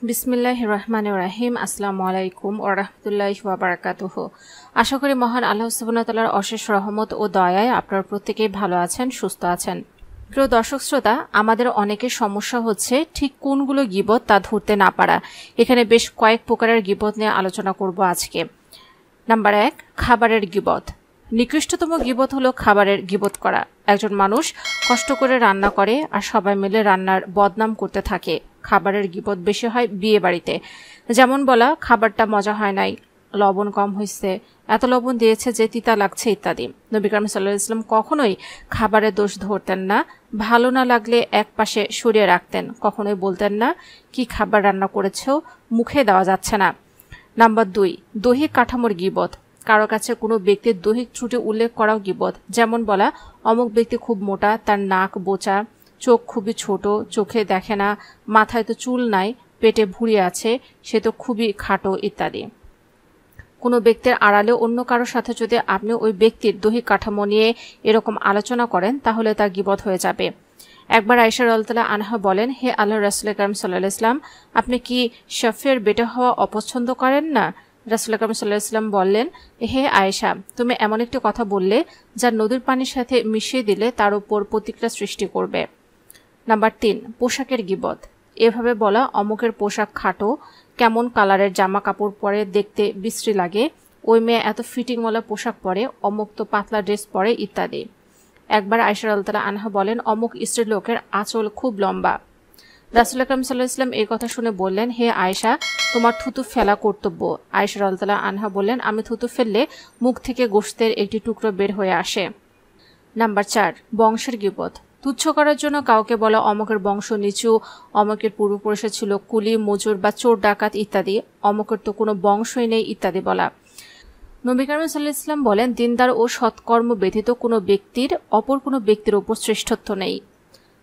বিসমিল্লাহির রহমানির রহিম। আসসালামু আলাইকুম ওয়া রাহমাতুল্লাহি ওয়া বারাকাতুহু। আশা করি মহান আল্লাহ সুবহানাহু ওয়া তাআলার অশেষ রহমত ও দয়ায় আপনারা প্রত্যেকেই ভালো আছেন, সুস্থ আছেন। প্রিয় দর্শক শ্রোতা, আমাদের অনেকের সমস্যা হচ্ছে ঠিক কোনগুলো গীবত তা ধরতে না পারা। এখানে বেশ কয়েক প্রকারের গীবত নিয়ে আলোচনা করব আজকে। নাম্বার 1, খাবারের গীবত। নিকৃষ্টতম গীবত হলো খাবারের গীবত করা। একজন মানুষ কষ্ট করে রান্না করে আর সবাই মিলে রান্নার বদনাম করতে থাকে। খাবারের গীবত বেশি হয় বিয়ে বাড়িতে। যেমন বলা, খাবারটা মজা হয় নাই, লবণ কম হয়েছে, এত লবণ দিয়েছে যে তিতা লাগছে ইত্যাদি। নবী করিম সাল্লাল্লাহু আলাইহি ওয়াসাল্লাম কখনোই খাবারের দোষ ধরতেন না। ভালো না লাগলে এক পাশে সরিয়ে রাখতেন। কখনোই বলতেন না কি খাবার রান্না করেছো, মুখে দেওয়া যাচ্ছে না। নাম্বার 2, দৈহিক কাঠামোর গীবত। কারো কাছে কোনো ব্যক্তির দৈহিক ত্রুটি উল্লেখ করাও গীবত। যেমন বলা, অমুক ব্যক্তি খুব মোটা, তার নাক বোচা, চোখ খুবই ছোট, চোখে দেখে না, মাথায় তো চুল নাই, পেটে ভুঁড়ি আছে, সে তো খুবই খাটো ইত্যাদি। কোনো ব্যক্তির আড়ালে অন্য কারোর সাথে যদি আপনি ওই ব্যক্তির দৈহিক কাঠামো নিয়ে এরকম আলোচনা করেন তাহলে তা গীবত হয়ে যাবে। একবার আয়েশা রাদিয়াল্লাহু আনহা বলেন, হে আল্লাহর রাসূল কারীম সাল্লাল্লাহু আলাইহি ওয়াসাল্লাম, আপনি কি শাফের বেটা হওয়া অপছন্দ করেন না? রাসূল কারীম সাল্লাল্লাহু আলাইহি ওয়াসাল্লাম বললেন, হে আয়েশা, তুমি এমন একটি কথা বললে যা নদীর পানির সাথে মিশিয়ে দিলে তার উপর প্রতিক্রিয়া সৃষ্টি করবে। নাম্বার 3, পোশাকের গীবত। এভাবে বলা, অমুকের পোশাক খাটো, কেমন কালারের জামা কাপড় পরে, দেখতে বিশ্রী লাগে, ওই মেয়ে এত ফিটিংওয়ালা পোশাক পরে, অমুক তো পাতলা ড্রেস পরে ইত্যাদি। একবার আয়েশা রাদিয়াল্লাহু আনহা বলেন, অমুক স্ত্রী লোকের আঁচল খুব লম্বা। রাসূল আকরাম সাল্লাল্লাহু আলাইহি ওয়াসাল্লাম এই কথা শুনে বললেন, হে আয়েশা, তোমার থুতু ফেলা কর্তব্য। আয়েশা রাদিয়াল্লাহু আনহা বললেন, আমি থুতু ফেললে মুখ থেকে গোশতের একটি টুকরো বের হয়ে আসে। নাম্বার 4, বংশের গীবত। তুচ্ছ করার জন্য কাউকে বলা, অমুকের বংশ নিচু, অমুকের পূর্বপুরুষে ছিল কুলি, মজুর বা চোর ডাকাত ইত্যাদি, অমুকের তো কোনো বংশই নেই ইত্যাদি বলা। নবী করিম সাল্লাল্লাহু আলাইহি ওয়াসাল্লাম বলেন, দিনদার ও সৎকর্ম ব্যতীত কোনো ব্যক্তির অপর কোনো ব্যক্তির উপর শ্রেষ্ঠত্ব নেই।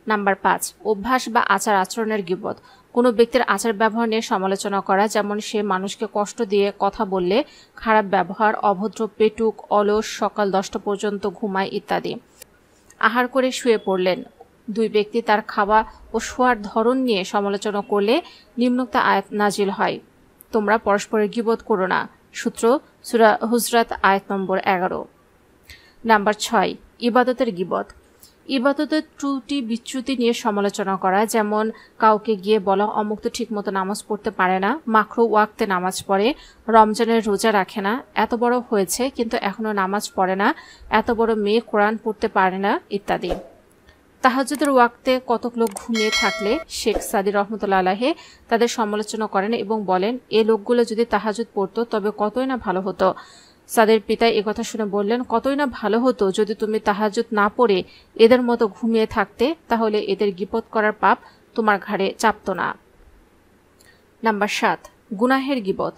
নাম্বার 5, অভ্যাস বা আচার আচরণের গীবত। কোনো ব্যক্তির আচার ব্যবহার নিয়ে সমালোচনা করা, যেমন সে মানুষকে কষ্ট দিয়ে কথা বললে, খারাপ ব্যবহার, অভদ্র, পেটুক, অলস, সকাল 10টা পর্যন্ত ঘুমায় ইত্যাদি। আহার করে শুয়ে পড়লেন, দুই ব্যক্তি তার খাওয়া ও শোয়ার ধরন নিয়ে সমালোচনা করলে নিম্নোক্ত আয়াত নাজিল হয়, তোমরা পরস্পরের গীবত করো না। সূত্র সূরা হুজরাত আয়াত নম্বর 11। নাম্বার 6, ইবাদতের গীবত। ইবাদতের ত্রুটি বিচ্যুতি নিয়ে সমালোচনা করা, যেমন কাউকে গিয়ে বলা, অমুক তো ঠিক মতো নামাজ পড়তে পারে না, মাকরু ওয়াক্তে নামাজ পড়ে, রমজানের রোজা রাখে না, এত বড় হয়েছে কিন্তু এখনো নামাজ পড়ে না, এত বড় মেয়ে কোরআন পড়তে পারে না ইত্যাদি। তাহাজ্জুদের ওয়াক্তে কতক লোক ঘুমিয়ে থাকলে শেখ সাদি রহমতুল্লাহ আলাইহি তাদের সমালোচনা করেন এবং বলেন, এ লোকগুলো যদি তাহাজ্জুদ পড়তো তবে কতই না ভালো হতো। সাদের পিতা একথা শুনে বললেন, কতই না ভালো হতো যদি তুমি তাহাজ্জুদ না পড়ে এদের মতো ঘুমিয়ে থাকতে, তাহলে এদের গীবত করার পাপ তোমার ঘাড়ে চাপতো না। নাম্বার 7, গুনাহের গীবত।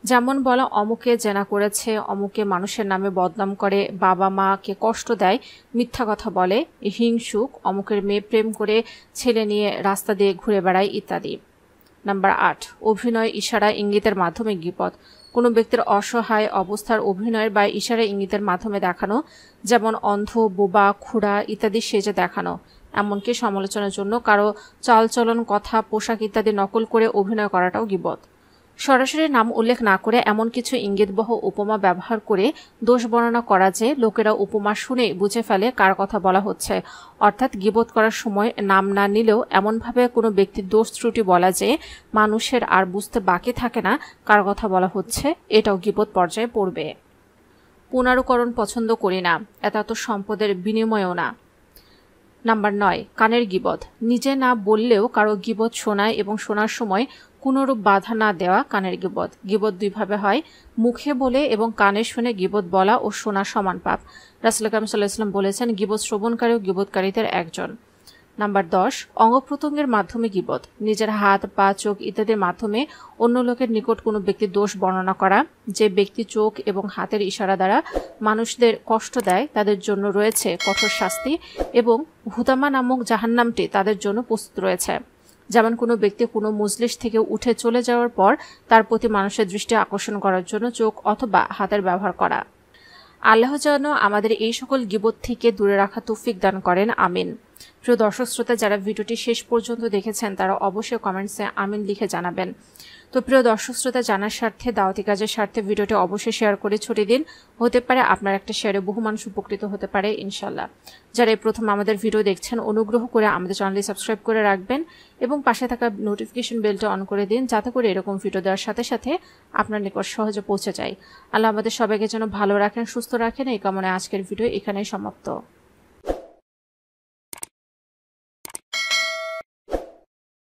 যেমন বলা, অমুকে জেনা করেছে, অমুকে মানুষের নামে বদনাম করে, বাবা মাকে কষ্ট দেয়, মিথ্যা কথা বলে, হিংসুক, অমুকের মেয়ে প্রেম করে ছেলে নিয়ে রাস্তা দিয়ে ঘুরে বেড়ায় ইত্যাদি। নাম্বার 8, অভিনয়, ইশারা, ইঙ্গিতের মাধ্যমে গীবত। কোনো ব্যক্তির অসহায় অবস্থার অভিনয়ের বা ইশারা ইঙ্গিতের মাধ্যমে দেখানো, যেমন অন্ধ, বোবা, খুড়া ইত্যাদি সেজে দেখানো। এমনকি সমালোচনার জন্য কারো চালচলন, কথা, পোশাক ইত্যাদি নকল করে অভিনয় করাটাও গীবত। সরাসরি নাম উল্লেখ না করে এমন কিছু ইঙ্গিতবহ উপমা ব্যবহার করে দোষ বর্ণনা করা যে লোকেরা উপমা শুনে বুঝে ফেলে কার কথা বলা হচ্ছে। অর্থাৎ গীবত করার সময় নাম না নিলেও এমনভাবে কোনো ব্যক্তির দোষ ত্রুটি বলা যে মানুষের আর বুঝতে বাকি থাকে না কার কথা বলা হচ্ছে, এটাও গীবত পর্যায়ে পড়বে। পুনরুকরণ পছন্দ করি না, এটা তো সম্পদের বিনিময়ও না। নাম্বার 9, কানের গীবত। নিজে না বললেও কারো গীবত শোনায় এবং শোনার সময় কোনরূপ বাধা না দেওয়া কানের গীবত। গীবত দুইভাবে হয়, মুখে বলে এবং কানে শুনে গীবত বলা ও শোনা সমান পাপ। রাসূল আকরাম সাল্লাল্লাহু আলাইহি ওয়াসাল্লাম বলেছেন, গীবত শ্রবণকারী ও গীবতকারীদের একজন। নাম্বার 10, অঙ্গপ্রত্যঙ্গের মাধ্যমে গীবত। নিজের হাত, পা, চোখ ইত্যাদির মাধ্যমে অন্য লোকের নিকট কোনো ব্যক্তির দোষ বর্ণনা করা। যে ব্যক্তি চোখ এবং হাতের ইশারা দ্বারা মানুষদের কষ্ট দেয় তাদের জন্য রয়েছে কঠোর শাস্তি এবং হুতামা নামক জাহান্নামটি তাদের জন্য প্রস্তুত রয়েছে। যেমন কোনো ব্যক্তি কোনো মজলিস থেকে উঠে চলে যাওয়ার পর তার প্রতি মানুষের দৃষ্টি আকর্ষণ করার জন্য চোখ অথবা হাতের ব্যবহার করা। আল্লাহ যেন আমাদের এই সকল গীবত থেকে দূরে রাখা তৌফিক দান করেন, আমিন। প্রিয় দর্শক শ্রোতা, যারা ভিডিওটি শেষ পর্যন্ত দেখেছেন তারা অবশ্যই কমেন্টসে আমিন লিখে জানাবেন। তো প্রিয় দর্শক শ্রোতা, জানার স্বার্থে, দাওয়াতি কাজের স্বার্থে ভিডিওটি অবশ্যই শেয়ার করে ছড়িয়ে দিন। হতে পারে আপনার একটা শেয়ারে বহু মানুষ উপকৃত হতে পারে ইনশাল্লাহ। যারা এই প্রথম আমাদের ভিডিও দেখছেন, অনুগ্রহ করে আমাদের চ্যানেলটি সাবস্ক্রাইব করে রাখবেন এবং পাশে থাকা নোটিফিকেশন বেলটা অন করে দিন, যাতে করে এরকম ভিডিও দেওয়ার সাথে সাথে আপনার নিকট সহজে পৌঁছে যায়। আল্লাহ আমাদের সবাইকে যেন ভালো রাখেন, সুস্থ রাখেন, এই কামনায় আজকের ভিডিও এখানেই সমাপ্ত।